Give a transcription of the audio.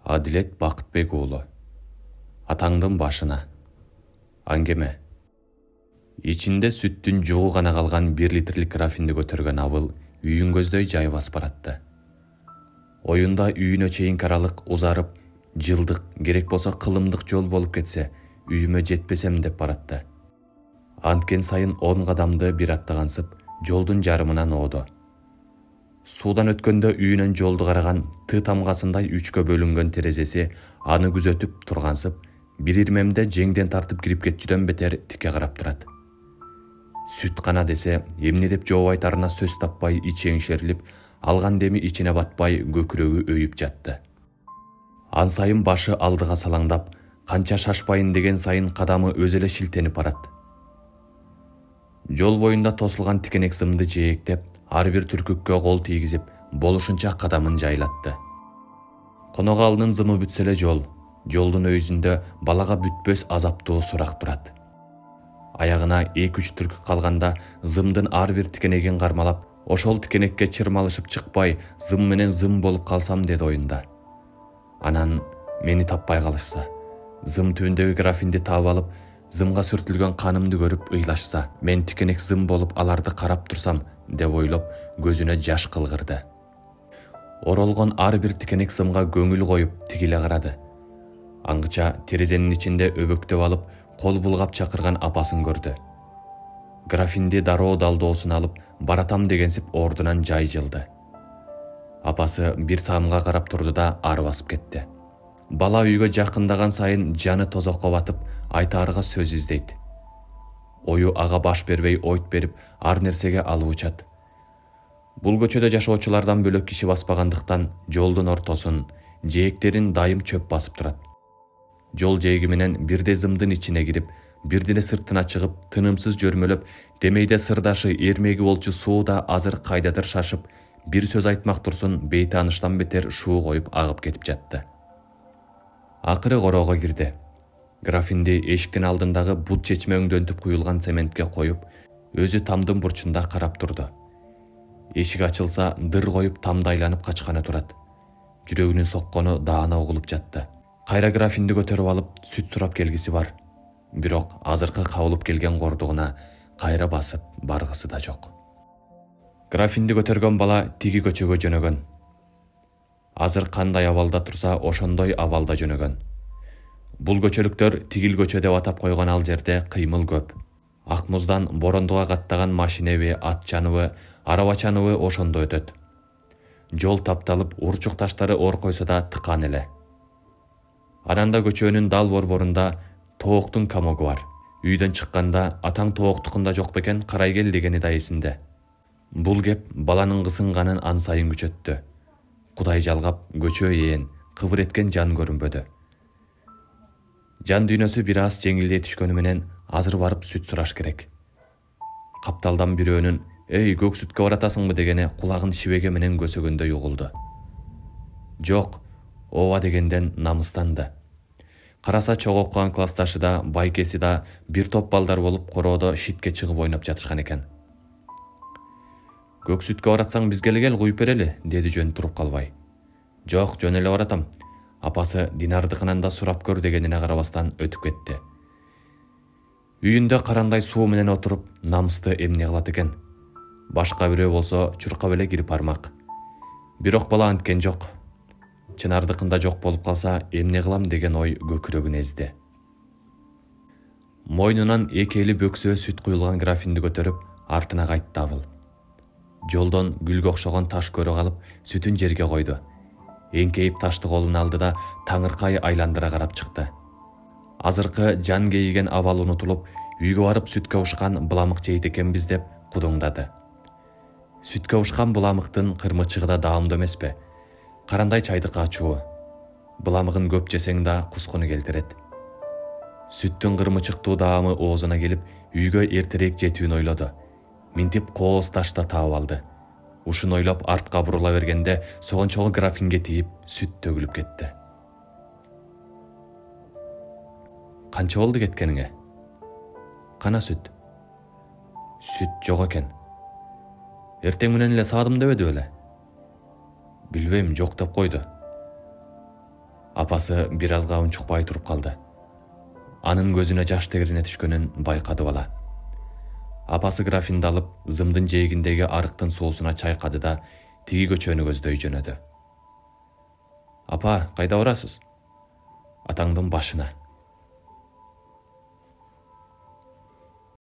Адилет Бакытбек уулу. Атаңдын башына. Аңгеме. Ичинде сүттүн жугу гана калган 1 литрлик графинди көтөргөн Абыл үйүн көздөй жай басып баратты. Оюнда үйүнө чейин аралык узарып, жылдык, керек болсо кылымдык жол болуп кетсе, үйүмө жетпесем деп баратты. Анткен сайын 10 кадамды бир аттагансып, жолдун жарымынан оодо. Суудан өткөндө үйүнөн жолду караган Т тамгасындай 3кө бөлүнгөн терезеси аны күзөтүп тургансып, бир ирмемде жеңден тартып кирип кетчүдөн бетер тике карап турат. Сүт кана десе, эмне деп жооп айтарына сөз таппай ичи эңшерилип, алган деми ичине батпай көкүрөгү өйүп жатты. Ан сайын башы алдыга салаңдап, канча шашпайын деген сайын кадамы өзү эле шилтенип барат. Жол боюнда тосулган тикенек сымды жээктеп, ар бир түркүккө кол тийгизип, болушунча кадамын жайлатты. Коногалынын зымы бүтсө эле жолдун өйүзүндө балага бүтпөс азаптуу сурак турат. Аягына 2-3 түркүк калганда зымдын ар бир тикенегин кармалап, ошол тикенекке чырмалышып чыкпай, зым менен зым болуп калсам деди оюнда. Анан мени таппай калышса, зым түбүндөгү графинди таап алып, зымга сүртүлгөн канымды көрүп ыйлашса, мен тикенек зым болуп аларды карап турсам деп ойлоп, көзүнө жаш кылгырды. Оролгон ар бир тикенек сымга көңүл коюп тигиле карады. Аңгыча терезенин ичинде өбөктөп алып, кол булгап чакырган апасын көрдү. Графинди дароо далдоосун алып, баратам дегенсип ордунан жай жылды. Апасы бир саамга карап турду да ары басып кетти. Бала үйгө жакындаган сайын жаны тозокко батып, айтаарга сөз издейт. Ою ага баш бербей ойт берип, ар нерсеге алып учат. Бул көчөдө жашоочулардан бөлөк киши баспагандыктан жолдун ортосун, жээктерин дайым чөп басып турат. Жол жээги менен бирде зымдын ичине кирип, бирдене сыртына чыгып, тынымсыз жөрмөлөп, демейде сырдашы эрмеги болчу сууда азыр кайдадыр шашып, бир сөз айтмак турсун бейтааныштан бетер шуу коюп агып кетип жатты. Акыры короого кирди. Графинди эшиктин алдындагы бут чечме өңдөнтүп куюлган цементке коюп, өзү тамдын бурчунда карап турду. Эшик ачылса, дыр коюп тамды айланып качканы турат. Жүрөгүнүн соккону даана угулуп жатты. Кайра графинди көтөрүп алып, сүт сурап келгиси бар. Бирок азыркы кабылып келген кордугуна кайра басып баргысы да жок. Графинди көтөргөн бала тиги көчөгө жөнөгөн. Азыр кандай абалда турса, ошондой абалда жөнөгөн. Бул көчөлүктөр тигил көчө деп атап койгон ал жерде кыймыл көп. Акмуздан борондуга каттаган машинеби, атчаныбы, арабачаныбы ошондо өтөт. Жол тапталып, урчук таштары ор койсо да тыкан эле. Ананда көчөнүн дал борборунда тооктун комогу бар. Үйдөн чыкканда атаң тооктукунда жок бекен, карай кел дегени да эсинде. Бул кеп баланын кысынганын ан сайын күчөттү. Кудай жалгап, көчө ээн, кыбыр эткен жан көрүнбөдү. Жан дүйнөсү бир аз жеңилдей түшкөнү менен азыр барып сүт сураш керек. Капталдан бирөөнүн «Эй, көк сүткө баратасыңбы?» дегени кулагын шибеге менен көсөгөндөй угулду. Жок, ооба дегенден намыстанды. Караса чогуу окуган классташы да, байкеси да бир топ балдар болуп короодо шитке чыгып ойноп жатышкан экен. «Көк сүткө баратсаң бизге эле кел, куюп берели», деди жөн туруп калбай. «Жок, жөн эле баратам. Апасы Динардыкынан да сурап көр» дегенине карабастан өтүп кетти. Үйүндө карандай суу менен отуруп, намысты эмне кылат экен? Башка бирөө болсо чуркап эле кирип бармак. Бирок бала анткен жок. Чынардыкында жок болуп калса эмне кылам деген ой көкүрөгүн эзди. Мойнунан эки эли бөксө сүт куюлган графинди көтөрүп, артына кайтты Абыл. Жолдон гүлгө окшогон таш көрө калып, сүтүн жерге койду. Эңкейип ташты колуна алды да таңыркай айландыра карап чыкты. Азыркы жан кейиген абал унутулуп, үйгө барып сүткө ушкан буламык жейт экенбиз деп кудуңдады. Сүткө ушкан буламыктын кырмычыгы да даамдуу эмеспи? Карандай чайдыкка ачуу. Буламыгын көп жесең да кускуну келтирет. Сүттүн кырмычыктуу даамы оозуна келип, үйгө эртерээк жетүүнү ойлоду. Минтип кооз ташта таап алды. Ушуну ойлоп артка бурула бергенде согончогу графинге тийип сүт төгүлүп кетти. Канча болду кеткениңе? Кана сүт? Сүт жок экен. Эртең менен эле саадым дебеди беле? Билбейм, жок деп койду. Апасы бир азга унчукпай туруп калды. Анын көзүнө жаш тегирине түшкөнүн байкады бала. Апасы графинди алып, зымдын жээгиндеги арыктын соусуна чайкады да тиги көчөнү көздөй жөнөдү. Апа, кайда барасыз? Атаңдын башына.